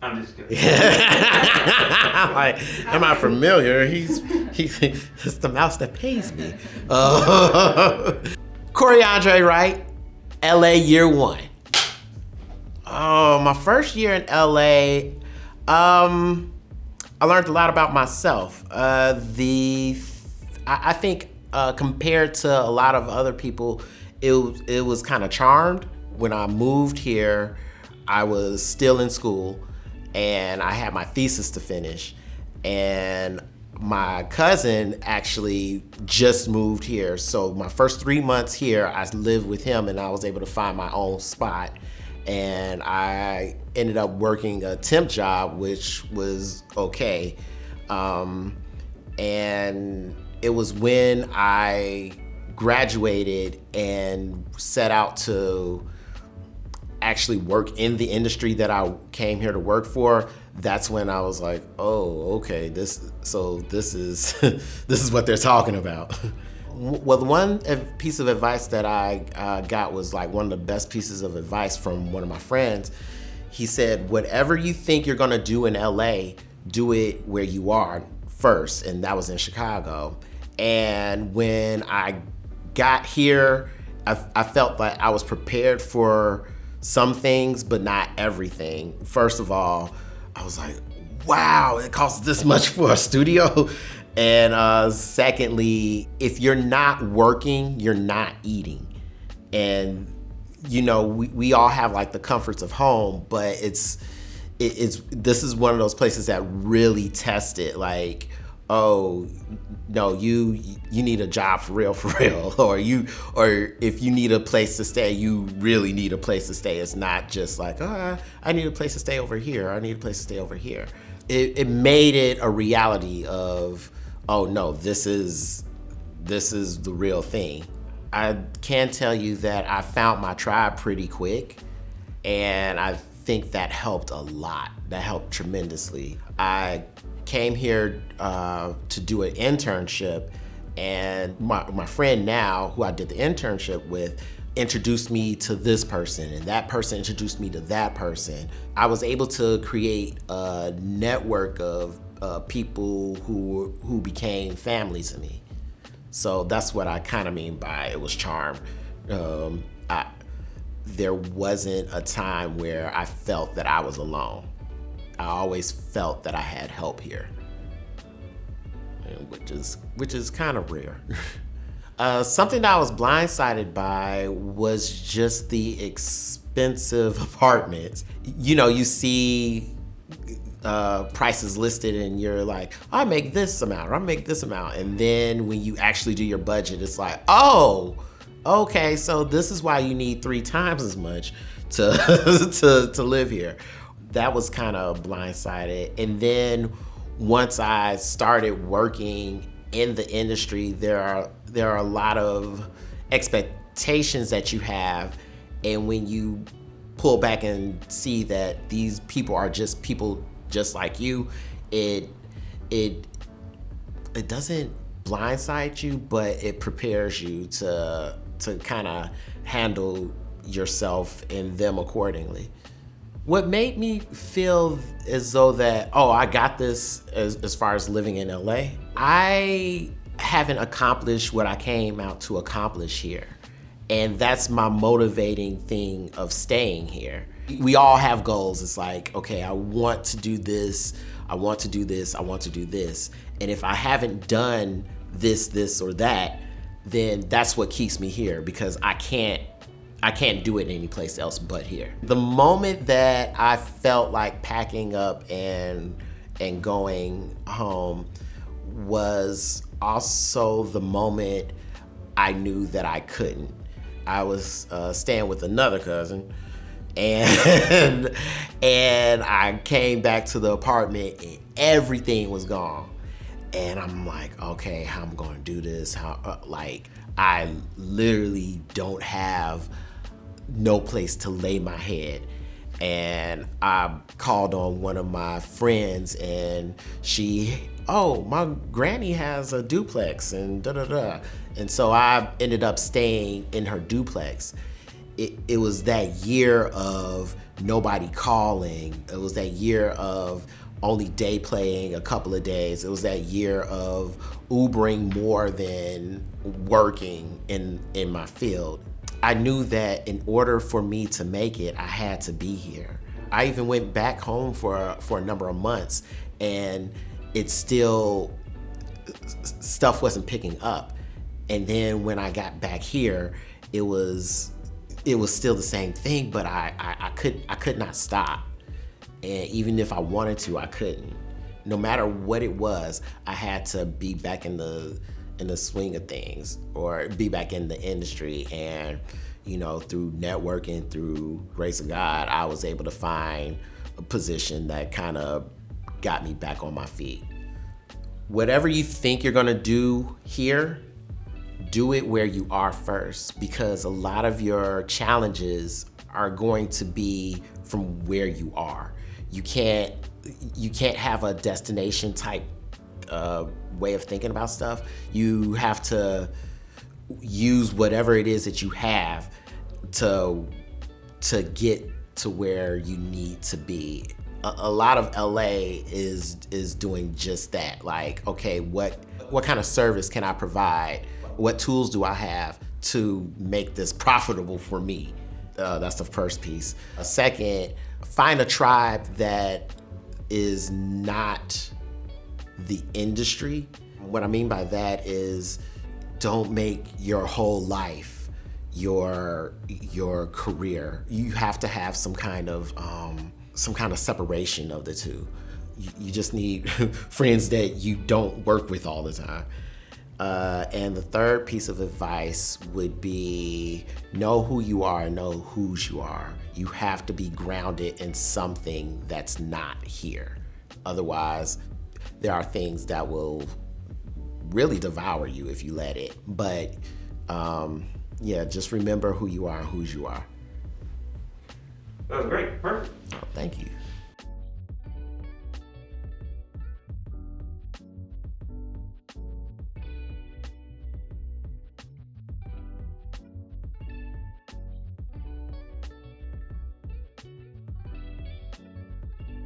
I'm just kidding. I'm like, am I familiar? It's the mouse that pays me. Cory Andrewright, LA year one. Oh, my first year in LA, I learned a lot about myself. I think compared to a lot of other people, it was kind of charmed. When I moved here, I was still in school and I had my thesis to finish. And my cousin actually just moved here. So my first 3 months here, I lived with him and I was able to find my own spot. And I ended up working a temp job, which was okay. And it was when I graduated and set out to actually work in the industry that I came here to work for. That's when I was like, oh, okay, this is this is what they're talking about. Well, the one piece of advice that I got was like one of the best pieces of advice from one of my friends. He said, whatever you think you're gonna do in LA, do it where you are first, and that was in Chicago. And when I got here, I felt like I was prepared for some things, but not everything. First of all, I was like, wow, it costs this much for a studio. And secondly, if you're not working, you're not eating. And you know, we all have like the comforts of home, but this is one of those places that really test it. Like, oh no, you need a job for real, or if you need a place to stay, you really need a place to stay. It's not just like, oh, I need a place to stay over here. I need a place to stay over here. It made it a reality of, oh no, this is the real thing. I can tell you that I found my tribe pretty quick, and I think that helped a lot. That helped tremendously. I came here to do an internship, and my friend now, who I did the internship with, introduced me to this person, and that person introduced me to that person. I was able to create a network of people who became family to me. So that's what I kind of mean by it was charmed. There wasn't a time where I felt that I was alone. I always felt that I had help here, which is kind of rare. Something that I was blindsided by was just the expensive apartments. You know, you see prices listed and you're like, I make this amount, or I make this amount. And then when you actually do your budget, it's like, oh, okay, so this is why you need 3 times as much to live here. That was kind of blindsided. And then once I started working in the industry, there are a lot of expectations that you have. And when you pull back and see that these people are just people just like you, it doesn't blindside you, but it prepares you to kind of handle yourself and them accordingly. What made me feel as though that, oh, I got this as far as living in LA, I haven't accomplished what I came out to accomplish here. And that's my motivating thing of staying here. We all have goals. It's like, okay, I want to do this, I want to do this, I want to do this. And if I haven't done this, or that, then that's what keeps me here, because I can't do it anyplace else but here. The moment that I felt like packing up and going home was also the moment I knew that I couldn't. I was staying with another cousin, and I came back to the apartment and everything was gone. And I'm like, okay, how am I gonna do this? Like, I literally don't have no place to lay my head. And I called on one of my friends, and my granny has a duplex and da-da-da. And so I ended up staying in her duplex. It was that year of nobody calling. It was that year of only day playing a couple of days. It was that year of Ubering more than working in my field. I knew that in order for me to make it, I had to be here. I even went back home for a number of months, and it still, stuff wasn't picking up. And then when I got back here, it was still the same thing, but I could not stop. And even if I wanted to, I couldn't. No matter what it was, I had to be back in the swing of things, or be back in the industry. And through networking, through grace of God, I was able to find a position that kind of got me back on my feet. Whatever you think you're gonna do here, do it where you are first, because a lot of your challenges are going to be from where you are. You can't have a destination type way of thinking about stuff. You have to use whatever it is that you have to get to where you need to be. A lot of LA is doing just that. Like, okay, what kind of service can I provide? What tools do I have to make this profitable for me? That's the first piece. Second, find a tribe that is not the industry. What I mean by that is, don't make your whole life your career. You have to have some kind of separation of the two. You just need friends that you don't work with all the time. And the third piece of advice would be, know who you are and know whose you are. You have to be grounded in something that's not here. Otherwise, there are things that will really devour you if you let it. But just remember who you are and whose you are. That was great, perfect. Oh, thank you.